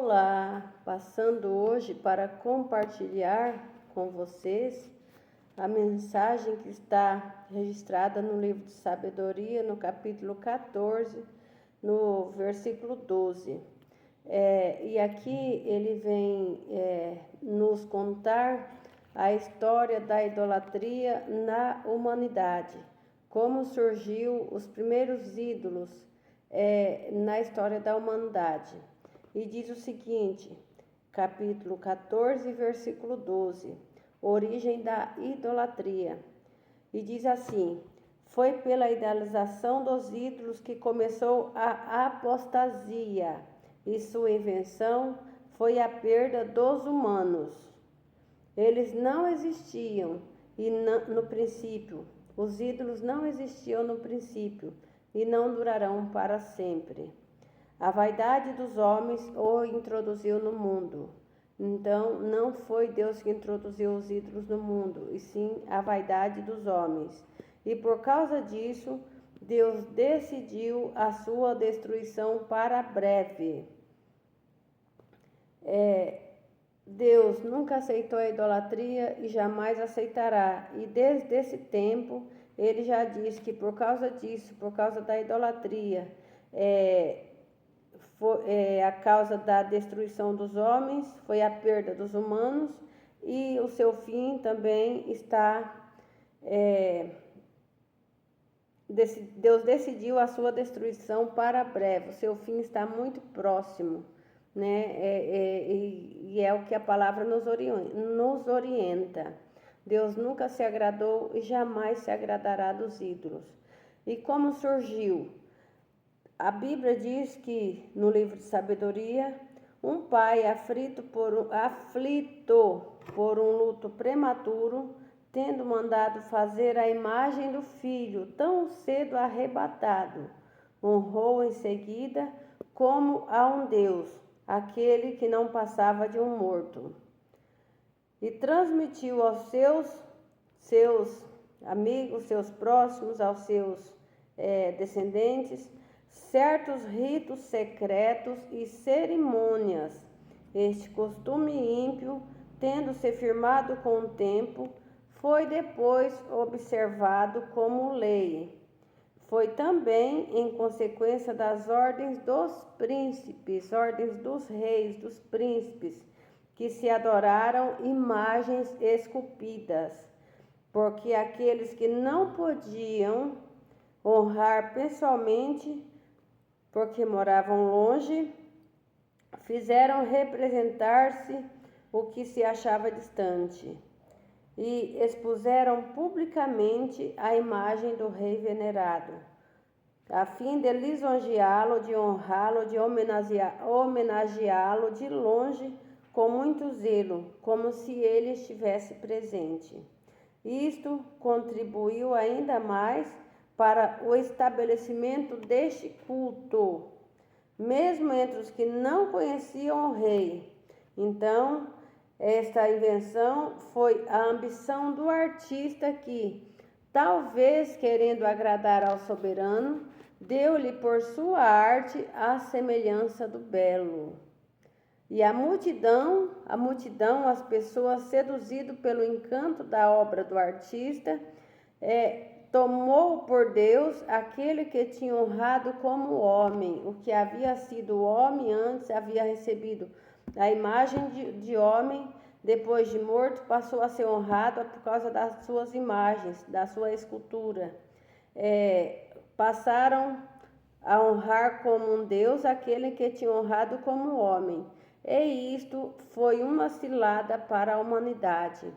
Olá, passando hoje para compartilhar com vocês a mensagem que está registrada no livro de Sabedoria, no capítulo 14, no versículo 12. E aqui ele vem nos contar a história da idolatria na humanidade, como surgiu os primeiros ídolos na história da humanidade. E diz o seguinte, capítulo 14, versículo 12, origem da idolatria. E diz assim: foi pela idealização dos ídolos que começou a apostasia, e sua invenção foi a perda dos humanos. Eles não existiam no princípio, os ídolos não existiam no princípio e não durarão para sempre. A vaidade dos homens o introduziu no mundo. Então, não foi Deus que introduziu os ídolos no mundo, e sim a vaidade dos homens. E por causa disso, Deus decidiu a sua destruição para breve. Deus nunca aceitou a idolatria e jamais aceitará. E desde esse tempo, ele já disse que por causa disso, por causa da idolatria, a causa da destruição dos homens, foi a perda dos humanos, e o seu fim também está... Deus decidiu a sua destruição para breve, o seu fim está muito próximo, né? E é o que a palavra nos orienta. Deus nunca se agradou e jamais se agradará dos ídolos. E como surgiu? A Bíblia diz que, no livro de Sabedoria, um pai aflito por um luto prematuro, tendo mandado fazer a imagem do filho tão cedo arrebatado, honrou em seguida como a um Deus, aquele que não passava de um morto. E transmitiu aos seus amigos, seus próximos, aos seus descendentes, certos ritos secretos e cerimônias. Este costume ímpio, tendo se firmado com o tempo, foi depois observado como lei. Foi também em consequência das ordens dos príncipes, ordens dos reis, dos príncipes, que se adoraram imagens esculpidas, porque aqueles que não podiam honrar pessoalmente, porque moravam longe, fizeram representar-se o que se achava distante, e expuseram publicamente a imagem do rei venerado, a fim de lisonjeá-lo, de honrá-lo, de homenageá-lo de longe com muito zelo, como se ele estivesse presente. Isto contribuiu ainda mais para o estabelecimento deste culto, mesmo entre os que não conheciam o rei. Então, esta invenção foi a ambição do artista que, talvez querendo agradar ao soberano, deu-lhe por sua arte a semelhança do belo. E a multidão, as pessoas seduzidas pelo encanto da obra do artista, tomou por Deus aquele que tinha honrado como homem, o que havia sido homem antes, havia recebido a imagem de homem, depois de morto, passou a ser honrado por causa das suas imagens, da sua escultura. Passaram a honrar como um Deus aquele que tinha honrado como homem. E isto foi uma cilada para a humanidade,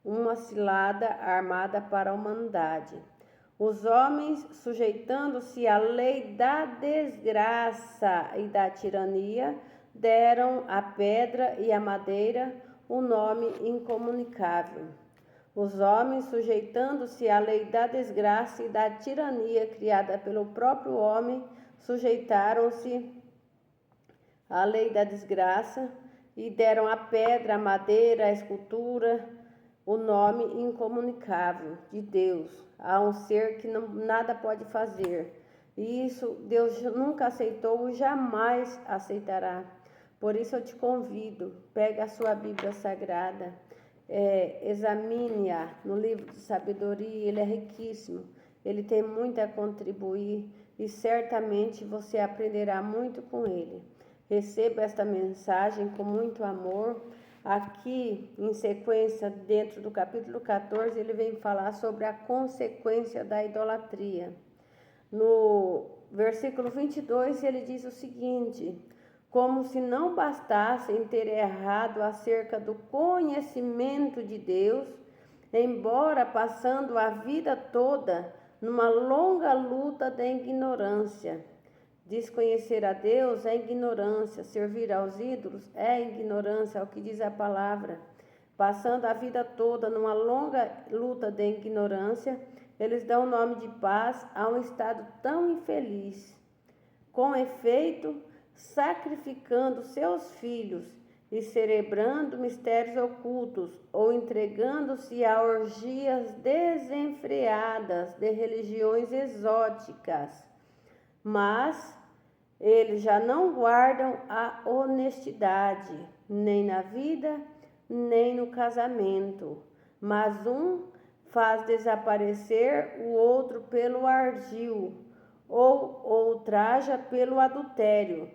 uma cilada armada para a humanidade. Os homens, sujeitando-se à lei da desgraça e da tirania, deram à pedra e à madeira o nome incomunicável. Os homens, sujeitando-se à lei da desgraça e da tirania criada pelo próprio homem, sujeitaram-se à lei da desgraça e deram à pedra, à madeira, à escultura, o nome incomunicável de Deus, a um ser que nada pode fazer. E isso Deus nunca aceitou e jamais aceitará, Por isso eu te convido, pega a sua Bíblia Sagrada, examine-a no livro de sabedoria, ele é riquíssimo, ele tem muito a contribuir e certamente você aprenderá muito com ele. Receba esta mensagem com muito amor. Aqui, em sequência, dentro do capítulo 14, ele vem falar sobre a consequência da idolatria. No versículo 22, ele diz o seguinte: como se não bastasse em ter errado acerca do conhecimento de Deus, embora passando a vida toda numa longa luta de ignorância. Desconhecer a Deus é ignorância, servir aos ídolos é ignorância, é o que diz a palavra. Passando a vida toda numa longa luta de ignorância, eles dão o nome de paz a um estado tão infeliz. Com efeito, sacrificando seus filhos e celebrando mistérios ocultos ou entregando-se a orgias desenfreadas de religiões exóticas. Mas eles já não guardam a honestidade, nem na vida, nem no casamento. Mas um faz desaparecer o outro pelo ardil, ou ultraja pelo adultério.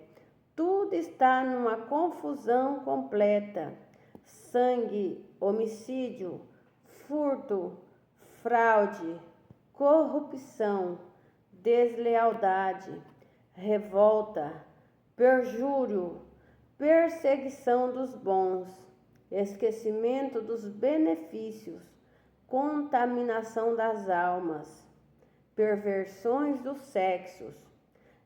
Tudo está numa confusão completa. Sangue, homicídio, furto, fraude, corrupção, deslealdade, revolta, perjúrio, perseguição dos bons, esquecimento dos benefícios, contaminação das almas, perversões dos sexos,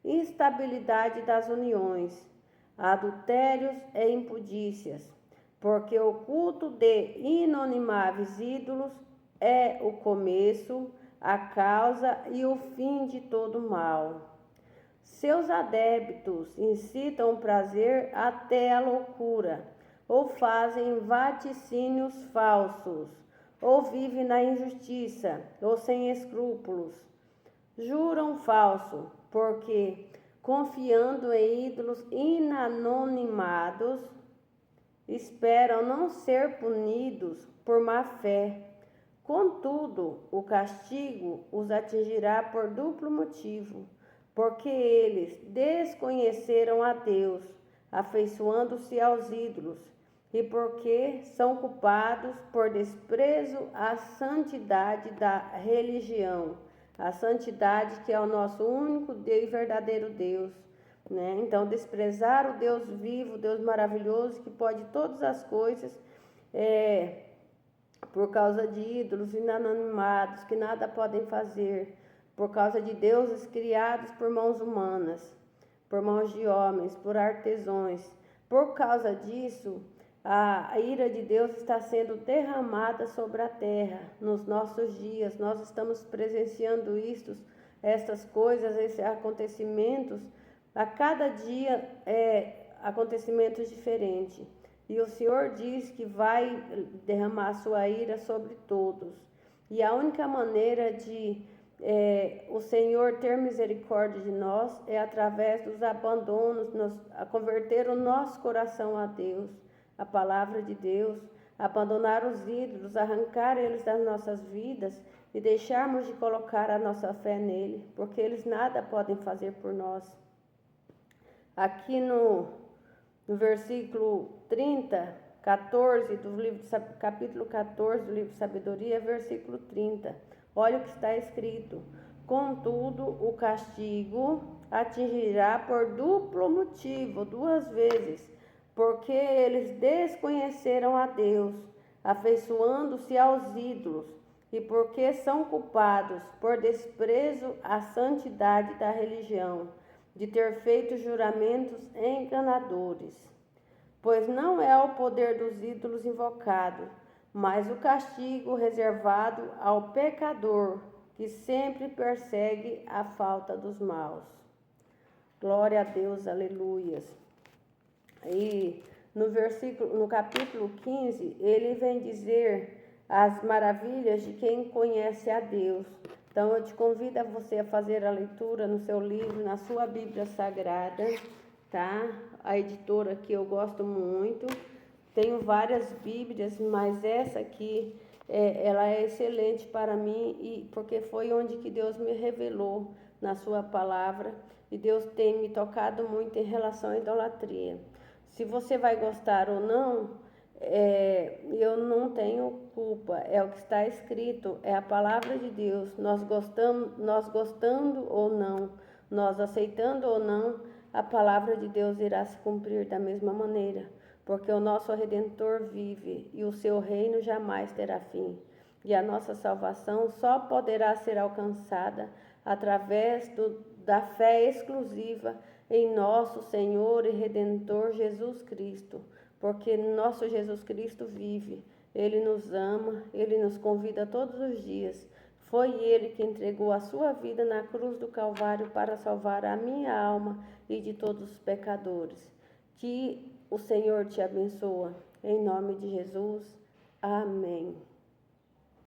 instabilidade das uniões, adultérios e impudícias, porque o culto de inanimáveis ídolos é o começo, a causa e o fim de todo mal. Seus adeptos incitam o prazer até a loucura, ou fazem vaticínios falsos, ou vivem na injustiça, ou sem escrúpulos. Juram falso, porque, confiando em ídolos inanonimados, esperam não ser punidos por má fé. Contudo, o castigo os atingirá por duplo motivo, porque eles desconheceram a Deus, afeiçoando-se aos ídolos, e porque são culpados por desprezo à santidade da religião, a santidade que é o nosso único Deus e verdadeiro Deus, né? Então, desprezar o Deus vivo, Deus maravilhoso, que pode todas as coisas, por causa de ídolos inanonimados, que nada podem fazer, por causa de deuses criados por mãos humanas, por mãos de homens, por artesãos. Por causa disso, a ira de Deus está sendo derramada sobre a terra nos nossos dias. Nós estamos presenciando estas coisas, esses acontecimentos. A cada dia acontecimentos diferentes. E o Senhor diz que vai derramar a sua ira sobre todos. E a única maneira de o Senhor ter misericórdia de nós é através dos abandonos, a converter o nosso coração a Deus, a palavra de Deus, abandonar os ídolos, arrancar eles das nossas vidas e deixarmos de colocar a nossa fé nele, porque eles nada podem fazer por nós. Aqui no versículo 14 do livro, capítulo 14 do livro de Sabedoria, versículo 30. Olha o que está escrito: contudo, o castigo atingirá por duplo motivo, 2 vezes, porque eles desconheceram a Deus, afeiçoando-se aos ídolos, e porque são culpados por desprezo à santidade da religião, de ter feito juramentos enganadores. Pois não é o poder dos ídolos invocado, mas o castigo reservado ao pecador, que sempre persegue a falta dos maus. Glória a Deus, aleluias. E no capítulo 15, ele vem dizer as maravilhas de quem conhece a Deus. Então, eu te convido a você a fazer a leitura no seu livro, na sua Bíblia Sagrada, tá? a editora que eu gosto muito. Tenho várias Bíblias, mas essa aqui, ela é excelente para mim, porque foi onde que Deus me revelou na sua palavra. E Deus tem me tocado muito em relação à idolatria. Se você vai gostar ou não, eu não tenho culpa, é o que está escrito, é a palavra de Deus. Nós gostando ou não, nós aceitando ou não, a palavra de Deus irá se cumprir da mesma maneira, porque o nosso Redentor vive e o seu reino jamais terá fim. E a nossa salvação só poderá ser alcançada através da fé exclusiva em nosso Senhor e Redentor Jesus Cristo, porque nosso Jesus Cristo vive, Ele nos ama, Ele nos convida todos os dias. Foi Ele que entregou a sua vida na cruz do Calvário para salvar a minha alma e de todos os pecadores. Que o Senhor te abençoe. Em nome de Jesus. Amém.